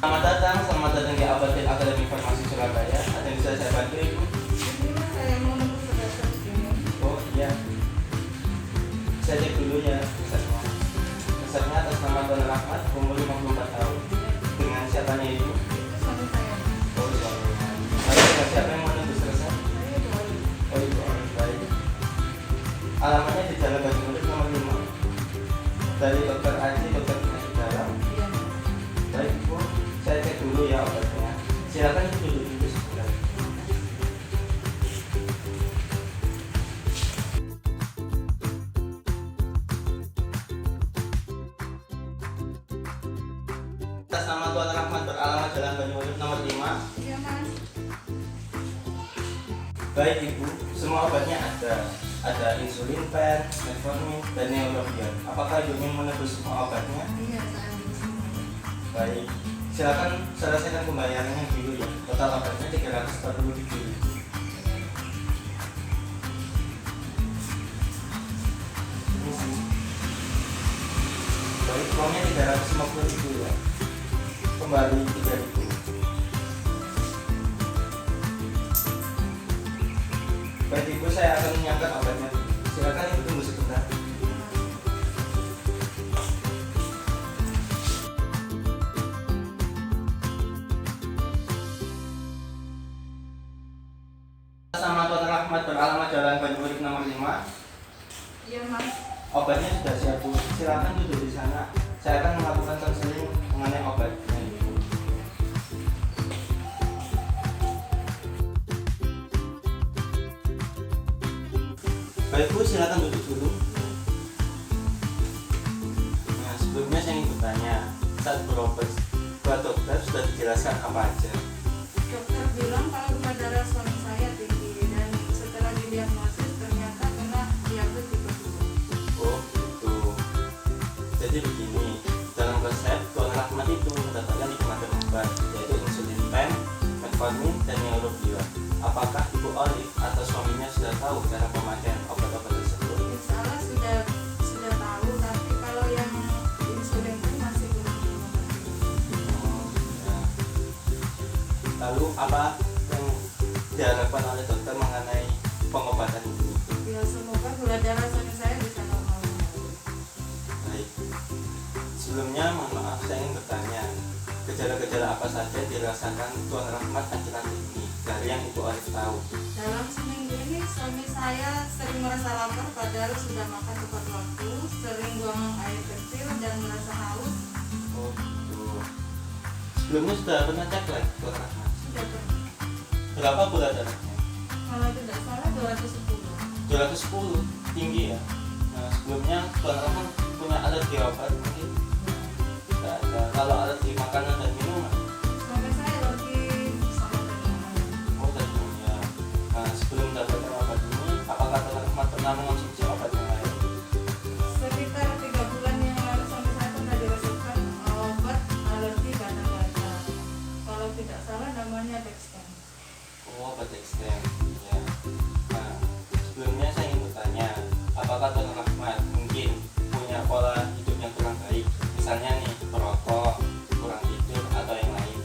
Selamat datang di Abatil Akademi Farmasi Surabaya. Ada yang bisa saya bantu, Ibu? Ini mas, saya mau nunggu berdasar ini. Oh iya. Saya cek dulu ya pesannya. Pesannya atas nama Tuan Rahmat, umur 54 tahun. Dengan siapanya Ibu? Itu suami saya. Oh suaminya. Lalu dengan siapa yang mau nunggu selesai? Saya itu Oli. Oh Ibu, baik. Alamatnya di Jalan Banyuwangi nomor 5. Dari Dokter Aji, Dokter Penyakit Dalam. Iya. Baik Ibu, saya cek dulu ya obatnya. Silakan Ibu duduk dulu sebentar. Atas nama Tuan Rahmat beralamat Jalan Banyuwangi nomor 5. Iya mas. Baik Ibu, semua obatnya ada. Ada insulin pen, metformin, dan neurobion. Apakah Ibu ingin menebus semua obatnya? Iya saya ambil semua. Baik, silakan selesaikan pembayarannya dulu ya. Total obatnya 347. Baik, uangnya 350.000 ya. Kembali 3.000. Baik Ibu, saya akan menyiapkan obatnya. Silakan Ibu tunggu sebentar. Sama Tuan Rahmat beralamat Jalan Banyuwangi nomor 5. Iya mas. Obatnya sudah siap Bu. Silakan duduk di sana. Saya akan melakukan konseling mengenai obatnya Ibu. Baik Bu, silakan duduk dulu. Nah, sebelumnya saya ingin bertanya, saat berobat buat dokter sudah dijelaskan apa aja? Dokter bilang kalau gula darah suami saya tinggi dan setelah didiagnosis ternyata kena diabetes tipe 2. Oh gitu. Jadi begini, dalam resep Tuan Rahmat itu mendapatkan 5 macam obat, yaitu insulin pen, metformin, dan neurobion. Apakah Ibu Olive atau suaminya sudah tahu cara pemakaian obat-obat tersebut? Insya Allah sudah tahu, tapi kalau yang insulin itu masih belum mengerti. Oh, ya. Lalu apa yang diharapkan oleh dokter mengenai pengobatan ini? Ya semoga gula darah suami saya bisa normal. Baik. Sebelumnya mohon maaf saya ingin bertanya, gejala-gejala apa saja dirasakan Tuan Rahmat akhir-akhir ini dari yang Ibu Olive tahu? Dalam seminggu ini suami saya sering merasa lapar padahal sudah makan tepat waktu, sering buang air kecil dan merasa haus. Oh gitu. Sebelumnya sudah pernah cek lagi Tuan Rahmat? Sudah pernah. Berapa gula darahnya? Kalau tidak salah 210. 210, tinggi ya. Nah sebelumnya Tuan Rahmat punya alergi obat mungkin? Tidak ada. Kalau alergi makanan dan minuman? Suami saya lagi sama dengan Oh tentunya. Nah sebelum mendapatkan obat ini, apakah Tuan Rahmat pernah mengonsumsi obat yang lain? sekitar 3 bulan yang lalu suami saya pernah diresepkan obat alergi bata-bata. Kalau tidak salah namanya Dexten. Oh obat Dexten. Ya. Nah sebelumnya saya ingin bertanya, apakah Tuan Rahmat mungkin punya pola hidup yang kurang baik? Misalnya nih perokok, kurang tidur, atau yang lain?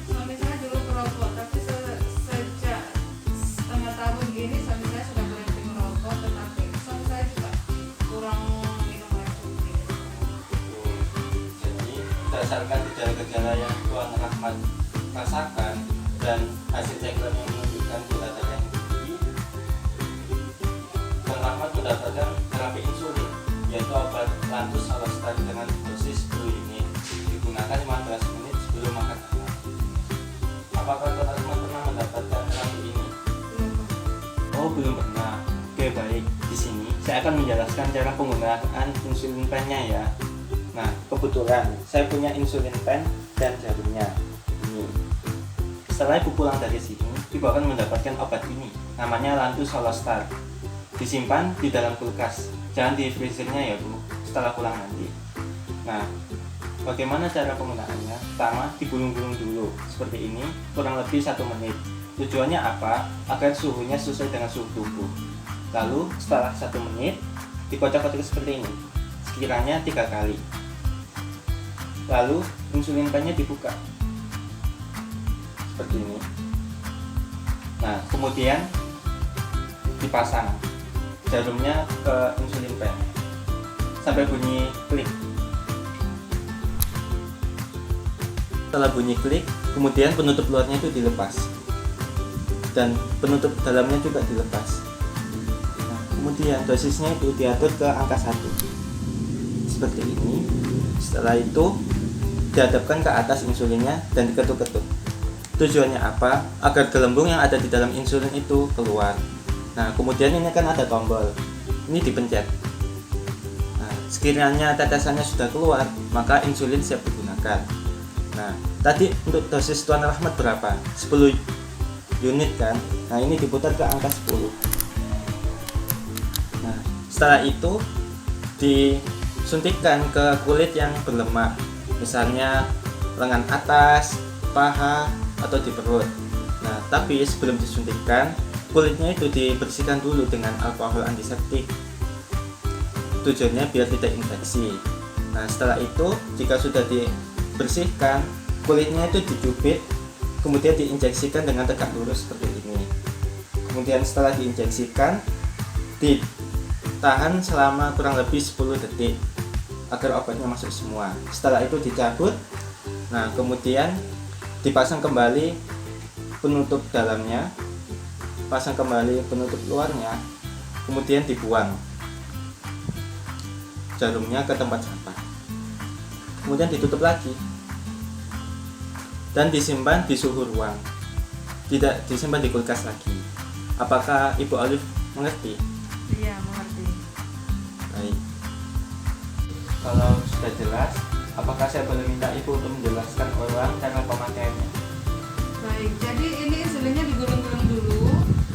Suami saya dulu perokok, tapi sejak setengah tahun gini suami saya sudah berhenti merokok, tetapi suami saya juga kurang minum air putih. Jadi berdasarkan gejala-gejala yang Tuan Rahmat rasakan dan hasil cek lab yang menunjukkan gula darah yang tinggi, Tuan Rahmat mendapatkan terapi insulin, yaitu obat Lantus Solostar dengan dosis 10 unit, digunakan 15 menit sebelum makan malam. Apakah Tuan Rahmat pernah mendapatkan terapi ini? Belum pernah. Oh belum pernah. Oke baik, di sini saya akan menjelaskan cara penggunaan insulin pennya ya. Nah kebetulan saya punya insulin pen dan jarumnya ini. Setelah Ibu pulang dari sini, Ibu akan mendapatkan obat ini, namanya Lantus Solostar. Disimpan di dalam kulkas, jangan di freezernya ya Bu, setelah pulang nanti. Nah bagaimana cara penggunaannya? Pertama digulung-gulung dulu seperti ini, kurang lebih 1 menit. Tujuannya apa? Agar suhunya sesuai dengan suhu tubuh. Lalu setelah 1 menit dikocok-kocok seperti ini, sekiranya 3 kali. Lalu insulin pennya dibuka seperti ini. Nah, kemudian dipasang jarumnya ke insulin pen sampai bunyi klik. Setelah bunyi klik, kemudian penutup luarnya itu dilepas dan penutup dalamnya juga dilepas. Nah, kemudian dosisnya itu diatur ke angka 1 seperti ini. Setelah itu dihadapkan ke atas insulinnya dan diketuk-ketuk. Tujuannya apa? Agar gelembung yang ada di dalam insulin itu keluar. Nah, kemudian ini kan ada tombol, ini dipencet. Nah, sekiranya tetesannya sudah keluar, maka insulin siap digunakan. Nah, tadi untuk dosis Tuan Rahmat berapa? 10 unit kan? Nah, ini diputar ke angka 10. Nah, setelah itu disuntikkan ke kulit yang berlemak, misalnya lengan atas, paha, atau di perut. Nah, tapi sebelum disuntikkan, kulitnya itu dibersihkan dulu dengan alkohol antiseptik. Tujuannya biar tidak infeksi. Nah, setelah itu jika sudah dibersihkan, kulitnya itu dicubit, kemudian diinjeksikan dengan tegak lurus seperti ini. Kemudian setelah diinjeksikan, ditahan selama kurang lebih 10 detik agar obatnya masuk semua. Setelah itu dicabut. Nah, kemudian dipasang kembali penutup dalamnya, pasang kembali penutup luarnya, kemudian dibuang jarumnya ke tempat sampah. Kemudian ditutup lagi dan disimpan di suhu ruang, tidak disimpan di kulkas lagi. Apakah Ibu Olive mengerti? Iya, mengerti. Baik. Kalau sudah jelas, apakah saya boleh minta Ibu untuk menjelaskan ulang cara pemakaiannya? Baik, jadi ini insulinnya digulung-gulung dulu,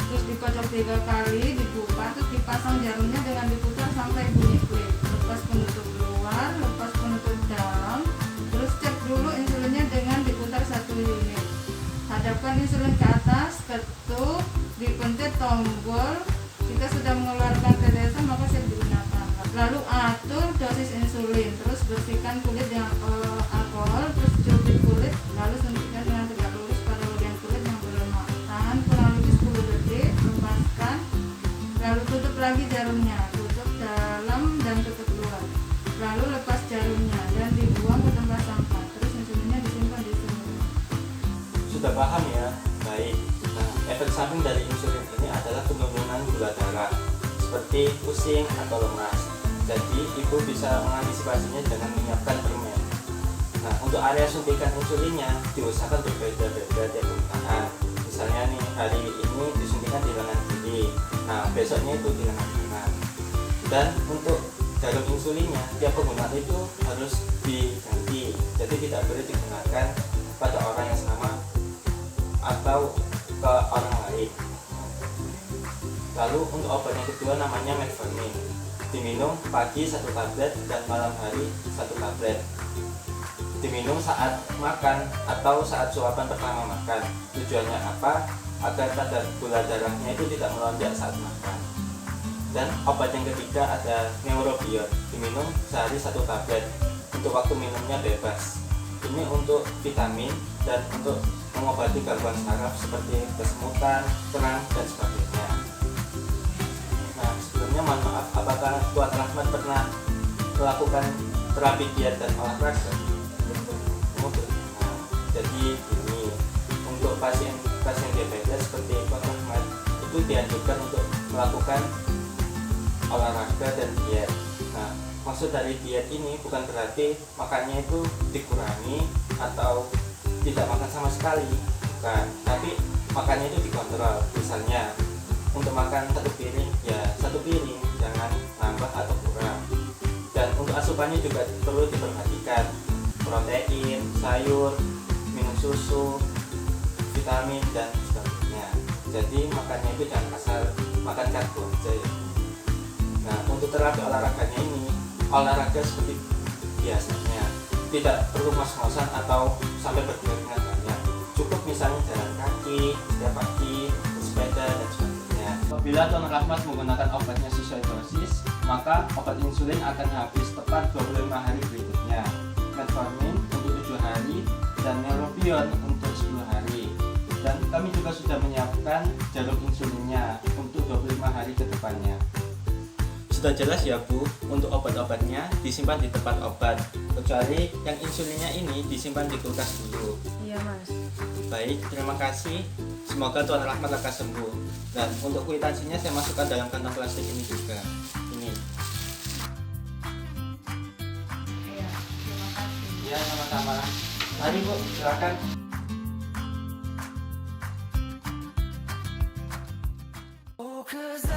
terus dikocok 3 kali, dibuka, terus dipasang jarumnya dengan diputar sampai bunyi klik. Lepas penutup luar, lepas penutup dalam, terus cek dulu insulinnya dengan diputar 1 unit. Hadapkan insulin ke atas, ketuk, dipencet tombol. Jika sudah mengeluarkan tetesan maka siap digunakan. Lalu atur dosis insulin, terus bersihkan kulit dengan alkohol, terus cubit kulit, lalu suntikkan dengan tegak lurus pada bagian kulit yang berlemak. Tahan kurang lebih 10 detik, lepaskan, lalu tutup lagi jarumnya, tutup dalam dan tutup luar. Lalu lepas jarumnya dan dibuang ke tempat sampah. Terus insulinnya disimpan di sini. Sudah paham ya? Baik. Nah, efek samping dari insulin ini adalah penurunan gula darah seperti pusing atau lemas. Jadi Ibu bisa mengantisipasinya dengan menyiapkan permen. Nah, untuk area suntikan insulinnya diusahakan berbeda-beda tiap penggunaan. Misalnya nih, hari ini disuntikan di lengan kiri, nah besoknya itu di lengan kanan. Dan untuk jarum insulinnya tiap penggunaan itu harus diganti, jadi tidak boleh digunakan pada orang yang sama atau ke orang lain. Lalu untuk obat yang kedua namanya metformin, diminum pagi 1 tablet dan malam hari 1 tablet. Diminum saat makan atau saat suapan pertama makan. Tujuannya apa? Agar kadar gula darahnya itu tidak melonjak saat makan. Dan obat yang ketiga ada Neurobion, diminum sehari 1 tablet. Untuk waktu minumnya bebas. Ini untuk vitamin dan untuk mengobati gangguan saraf seperti kesemutan, kram, dan sebagainya. Nah, sebelumnya mohon maaf, apakah Tuan Rahmat pernah melakukan terapi diet dan olahraga? Nah, jadi ini untuk pasien diabetes seperti Tuan Rahmat itu dianjurkan untuk melakukan olahraga dan diet. Nah, maksud dari diet ini bukan berarti makannya itu dikurangi atau tidak makan sama sekali, bukan, tapi makannya itu dikontrol. Misalnya untuk makan 1 piring ya 1 piring, jangan nambah atau kurang. Dan untuk asupannya juga perlu diperhatikan, protein, sayur, minum susu, vitamin, dan sebagainya. Jadi makannya itu jangan asal makan karbo aja ya. Nah, untuk terapi olahraganya ini, olahraga seperti biasanya, tidak perlu ngos-ngosan atau sampai berkeringat banyak. Cukup misalnya jalan kaki setiap pagi, bersepeda, dan sebagainya. Apabila Tuan Rahmat menggunakan obatnya sesuai dosis, maka obat insulin akan habis tepat 25 hari berikutnya. Metformin untuk 7 hari dan Neurobion untuk 10 hari. kami juga sudah menyiapkan jarum insulinnya untuk 25 hari ke depannya. Sudah jelas ya Bu, untuk obat-obatnya disimpan di tempat obat, kecuali yang insulinnya ini disimpan di kulkas dulu. Iya Mas. Baik, terima kasih. Semoga Tuan Rahmat lekas sembuh. Dan untuk kwitansinya saya masukkan dalam kantong plastik ini juga. Ini. Iya, terima kasih. Ya, sama-sama. Mari Bu, silakan. Oh, 'cause